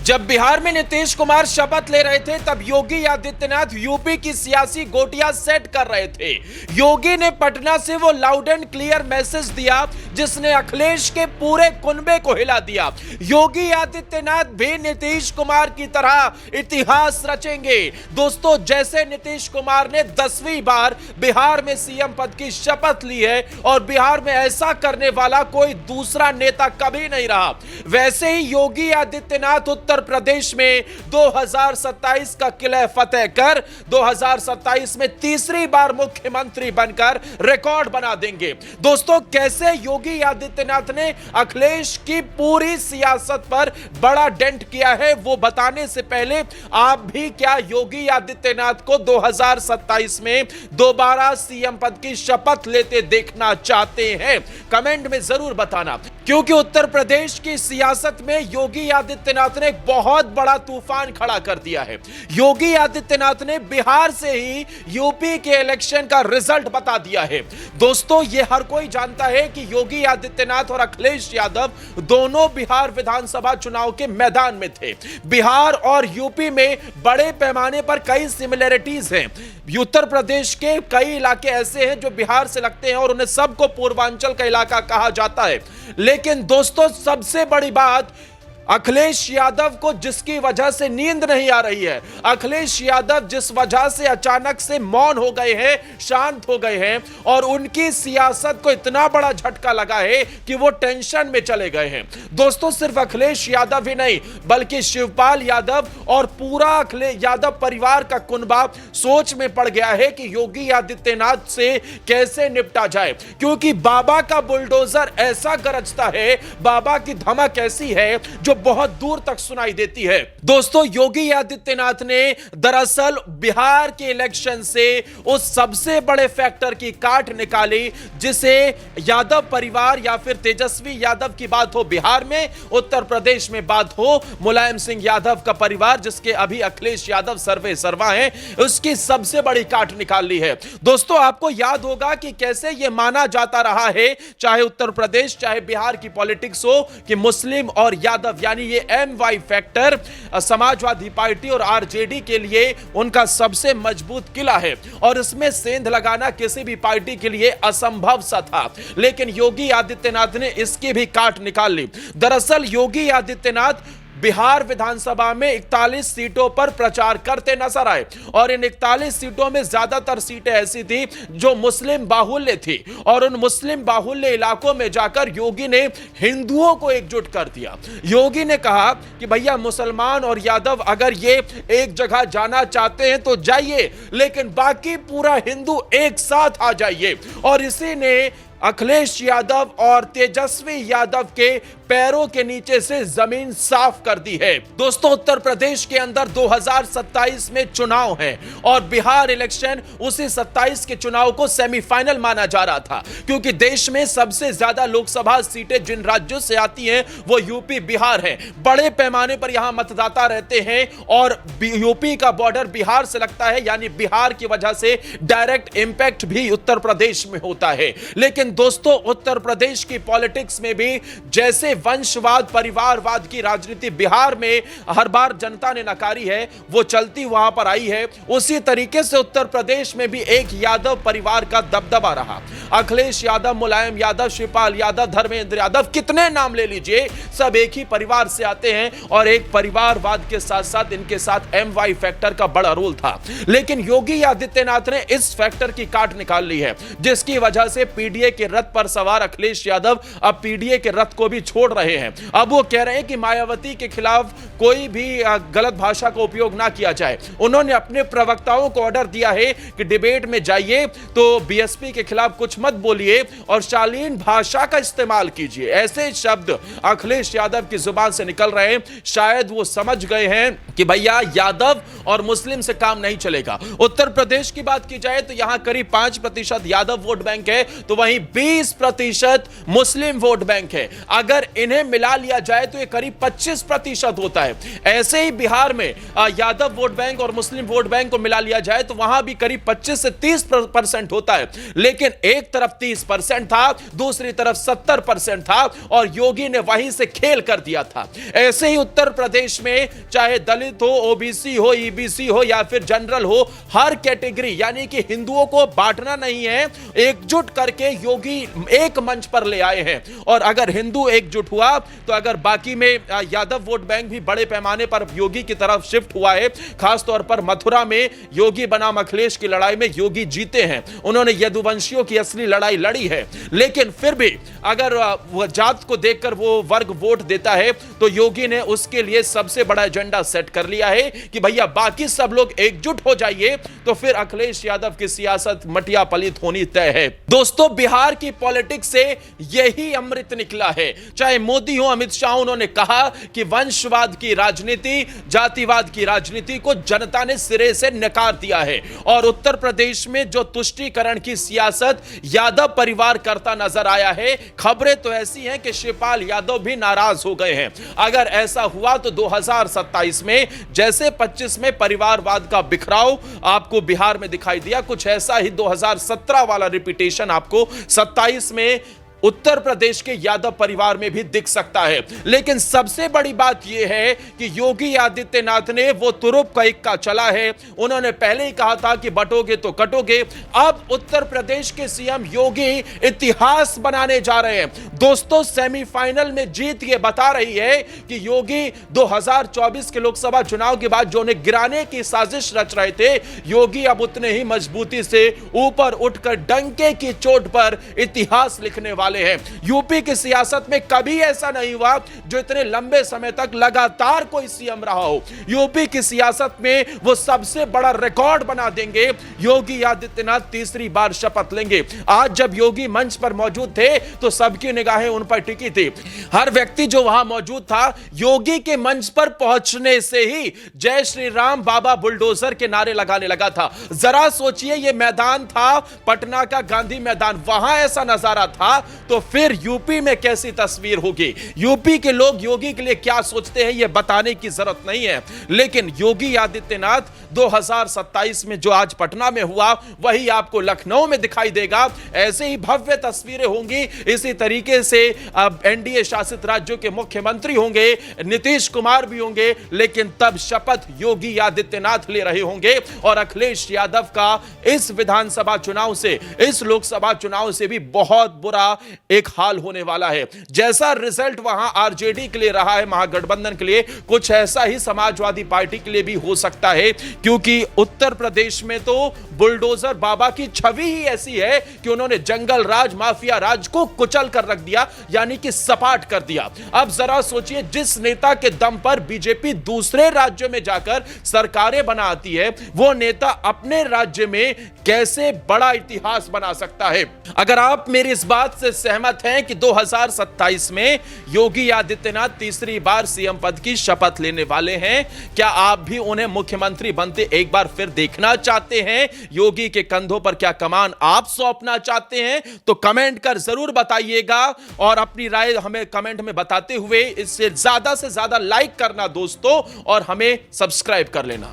जब बिहार में नीतीश कुमार शपथ ले रहे थे तब योगी आदित्यनाथ यूपी की सियासी गोटियां सेट कर रहे थे। योगी ने पटना से वो लाउड एंड क्लियर मैसेज दिया जिसने अखिलेश के पूरे कुनबे को हिला दिया। योगी आदित्यनाथ भी नीतीश कुमार की तरह इतिहास रचेंगे। दोस्तों, जैसे नीतीश कुमार ने 10वीं बार बिहार में सीएम पद की शपथ ली है और बिहार में ऐसा करने वाला कोई दूसरा नेता कभी नहीं रहा, वैसे ही योगी आदित्यनाथ उत्तर प्रदेश में 2027 का किला फतेह कर 2027 में तीसरी बार मुख्यमंत्री बनकर रिकॉर्ड बना देंगे। दोस्तों, कैसे योगी आदित्यनाथ ने अखिलेश की पूरी सियासत पर बड़ा डेंट किया है वो बताने से पहले आप भी क्या योगी आदित्यनाथ को 2027 में दोबारा सीएम पद की शपथ लेते देखना चाहते हैं? कमेंट में जरूर बताना, क्योंकि उत्तर प्रदेश की सियासत में योगी आदित्यनाथ ने एक बहुत बड़ा तूफान खड़ा कर दिया है। योगी आदित्यनाथ ने बिहार से ही यूपी के इलेक्शन का रिजल्ट बता दिया है। दोस्तों, यह हर कोई जानता है कि योगी आदित्यनाथ और अखिलेश यादव दोनों बिहार विधानसभा चुनाव के मैदान में थे। बिहार और यूपी में बड़े पैमाने पर कई सिमिलरिटीज हैं। उत्तर प्रदेश के कई इलाके ऐसे हैं जो बिहार से लगते हैं और उन्हें सबको पूर्वांचल का इलाका कहा जाता है। लेकिन दोस्तों, सबसे बड़ी बात, अखिलेश यादव को जिसकी वजह से नींद नहीं आ रही है, अखिलेश यादव जिस वजह से अचानक से मौन हो गए हैं, शांत हो गए हैं और उनकी सियासत को इतना बड़ा झटका लगा है कि वो टेंशन में चले गए हैं। दोस्तों, सिर्फ अखिलेश यादव ही नहीं बल्कि शिवपाल यादव और पूरा अखिलेश यादव परिवार का कुनबा सोच में पड़ गया है कि योगी आदित्यनाथ से कैसे निपटा जाए, क्योंकि बाबा का बुलडोजर ऐसा गरजता है, बाबा की धमक ऐसी है जो बहुत दूर तक सुनाई देती है। दोस्तों, योगी आदित्यनाथ ने दरअसल बिहार के इलेक्शन से उस सबसे बड़े फैक्टर की काट निकाली जिसे यादव परिवार या फिर तेजस्वी यादव की बात हो बिहार में, उत्तर प्रदेश में बात हो मुलायम सिंह यादव का परिवार जिसके अभी अखिलेश यादव सर्वे सर्वा हैं, उसकी सबसे बड़ी काट निकाल ली है। दोस्तों, आपको याद होगा कि कैसे यह माना जाता रहा है, चाहे उत्तर प्रदेश चाहे बिहार की पॉलिटिक्स हो, कि मुस्लिम और यादव यानी ये MY फैक्टर समाजवादी पार्टी और आरजेडी के लिए उनका सबसे मजबूत किला है और इसमें सेंध लगाना किसी भी पार्टी के लिए असंभव सा था। लेकिन योगी आदित्यनाथ ने इसकी भी काट निकाल ली। दरअसल योगी आदित्यनाथ बिहार विधानसभा में 41 सीटों पर प्रचार करते नजर आए और इन 41 सीटों में ज्यादातर सीटें ऐसी थी जो मुस्लिम बाहुल्य थी और उन मुस्लिम बाहुल्य इलाकों में जाकर योगी ने हिंदुओं को एकजुट कर दिया। योगी ने कहा कि भैया, मुसलमान और यादव अगर ये एक जगह जाना चाहते हैं तो जाइए, लेकिन बाकी पूरा हिंदू एक साथ आ जाइए। और इसी ने अखिलेश यादव और तेजस्वी यादव के पैरों के नीचे से जमीन साफ कर दी है। दोस्तों, उत्तर प्रदेश के अंदर 2027 में चुनाव है और बिहार इलेक्शन उसी 27 के चुनाव को सेमीफाइनल माना जा रहा था, क्योंकि देश में सबसे ज्यादा लोकसभा सीटें जिन राज्यों से आती हैं वो यूपी बिहार है। बड़े पैमाने पर यहां मतदाता रहते हैं और यूपी का बॉर्डर बिहार से लगता है, यानी बिहार की वजह से डायरेक्ट इंपैक्ट भी उत्तर प्रदेश में होता है। लेकिन दोस्तों, उत्तर प्रदेश की पॉलिटिक्स में भी जैसे वंशवाद परिवारवाद की राजनीति बिहार में हर बार जनता ने नकारी है, वो चलती वहां पर आई है, उसी तरीके से उत्तर प्रदेश में भी एक यादव परिवार का दबदबा रहा। अखिलेश यादव, मुलायम यादव, शिवपाल यादव, धर्मेंद्र यादव, कितने नाम ले लीजिए, सब एक ही परिवार से आते हैं और एक परिवारवाद के साथ साथ इनके साथ MY फैक्टर का बड़ा रोल था। लेकिन योगी आदित्यनाथ ने इस फैक्टर की काट निकाल ली है, जिसकी वजह से पीडीए के रथ पर सवार अखिलेश यादव अब पीडीए के रथ को भी छोड़ रहे हैं। अब वो कह रहे हैं कि मायावती के खिलाफ कोई भी गलत भाषा का उपयोग ना किया जाए। उन्होंने अपने प्रवक्ताओं को ऑर्डर दिया है कि डिबेट में जाइए तो बीएसपी के खिलाफ कुछ मत बोलिए और शालीन भाषा का इस्तेमाल कीजिए। ऐसे शब्द अखिलेश यादव की जुबान से निकल रहे हैं। शायद वो समझ गए हैं कि भैया, यादव और मुस्लिम से काम नहीं चलेगा। उत्तर प्रदेश की बात की जाए तो यहां करीब 5% यादव वोट बैंक है, तो वहीं 20% मुस्लिम वोट बैंक है। अगर इन्हें मिला लिया जाए तो ये करीब 25% होता है। ऐसे ही बिहार में यादव वोट बैंक और मुस्लिम वोट बैंक को मिला लिया जाए तो वहां भी करीब 25 से 30% होता है। लेकिन एक तरफ 30% था, दूसरी तरफ 70% था और योगी ने वहीं से खेल कर दिया था। ऐसे ही उत्तर प्रदेश में चाहे दलित हो, ओबीसी हो, ईबीसी हो या फिर जनरल हो, हर कैटेगरी यानी कि हिंदुओं को बांटना नहीं है, एकजुट करके योगी एक मंच पर ले आए हैं। और अगर हिंदू एकजुट हुआ तो अगर बाकी में यादव वोट बैंक भी बड़े पैमाने पर योगी की तरफ शिफ्ट हुआ है। खासतौर पर मथुरा में योगी बनाम अखिलेश की लड़ाई में योगी जीते हैं, उन्होंने यदुवंशियों की असली लड़ाई लड़ी है। लेकिन फिर भी अगर वह जात को देखकर वो वर्ग वोट देता है तो योगी ने उसके लिए सबसे बड़ा एजेंडा सेट कर लिया है कि भैया बाकी सब लोग एकजुट हो जाइए, तो फिर अखिलेश यादव की सियासत मटिया पलित होनी तय है। दोस्तों, बिहार की पॉलिटिक्स से यही अमृत निकला है। चाहे मोदी हो, अमित शाह, उन्होंने कहा कि वंशवाद की राजनीति, जातिवाद की राजनीति को जनता ने सिरे से नकार दिया है। और उत्तर प्रदेश में जो तुष्टीकरण की सियासत यादव परिवार करता नजर आया है, खबरें तो ऐसी हैं कि शिवपाल यादव भी नाराज हो गए हैं। अगर ऐसा हुआ तो 2027 में जैसे 25 में परिवारवाद का बिखराव आपको बिहार में दिखाई दिया, कुछ ऐसा ही 2017 वाला रिपीटेशन आपको 27 में उत्तर प्रदेश के यादव परिवार में भी दिख सकता है। लेकिन सबसे बड़ी बात यह है कि योगी आदित्यनाथ ने वो तुरुप का इक्का चला है। उन्होंने पहले ही कहा था कि बटोगे तो कटोगे। अब उत्तर प्रदेश के सीएम योगी इतिहास बनाने जा रहे हैं। दोस्तों, सेमीफाइनल में जीत ये बता रही है कि योगी 2024 के लोकसभा चुनाव के बाद जो उन्हें गिराने की साजिश रच रहे थे, योगी अब उतने ही मजबूती से ऊपर उठकर डंके की चोट पर इतिहास लिखने वाले हैं। यूपी की सियासत में कभी ऐसा नहीं हुआ जो इतने लंबे समय तक लगातार कोई सीएम रहा हो। यूपी की सियासत में वो सबसे बड़ा रिकॉर्ड बना देंगे। योगी आदित्यनाथ तीसरी बार शपथ लेंगे। आज जब योगी मंच पर मौजूद थे तो सबकी निगाहें उन पर टिकी थी। हर व्यक्ति जो वहां मौजूद था, योगी के मंच पर पहुंचने से ही जय श्री राम बाबा बुलडोजर के नारे लगाने लगा था। जरा सोचिए, यह मैदान था पटना का गांधी मैदान, वहां ऐसा नजारा था, तो फिर यूपी में कैसी तस्वीर होगी। यूपी के लोग योगी के लिए क्या सोचते हैं यह बताने की जरूरत नहीं है। लेकिन योगी आदित्यनाथ 2027 में जो आज पटना में हुआ वही आपको लखनऊ में दिखाई देगा। ऐसे ही भव्य तस्वीरें होंगी। इसी तरीके से अब एनडीए शासित राज्यों के मुख्यमंत्री होंगे, नीतीश कुमार भी होंगे, लेकिन तब शपथ योगी आदित्यनाथ ले रहे होंगे। और अखिलेश यादव का इस विधानसभा चुनाव से, इस लोकसभा चुनाव से भी बहुत बुरा एक हाल होने वाला है। जैसा रिजल्ट वहां आरजेडी के लिए रहा है, महागठबंधन के लिए, कुछ ऐसा ही समाजवादी पार्टी के लिए भी हो सकता है। क्योंकि उत्तर प्रदेश में तो बुलडोजर बाबा की छवि ही ऐसी है कि उन्होंने जंगल राज, माफिया राज को कुचल कर रख दिया, यानी कि सपाट कर दिया। अब जरा सोचिए, जिस नेता के दम पर बीजेपी दूसरे राज्यों में जाकर सरकारें बनाती है, वो नेता अपने राज्य में कैसे बड़ा इतिहास बना सकता है। अगर आप मेरी इस बात से सहमत हैं कि 2027 में योगी आदित्यनाथ तीसरी बार सीएम पद की शपथ लेने वाले हैं, क्या आप भी उन्हें मुख्यमंत्री बनते एक बार फिर देखना चाहते हैं? योगी के कंधों पर क्या कमान आप सौंपना चाहते हैं? तो कमेंट कर जरूर बताइएगा और अपनी राय हमें कमेंट में बताते हुए इससे ज्यादा से ज्यादा लाइक करना दोस्तों, और हमें सब्सक्राइब कर लेना।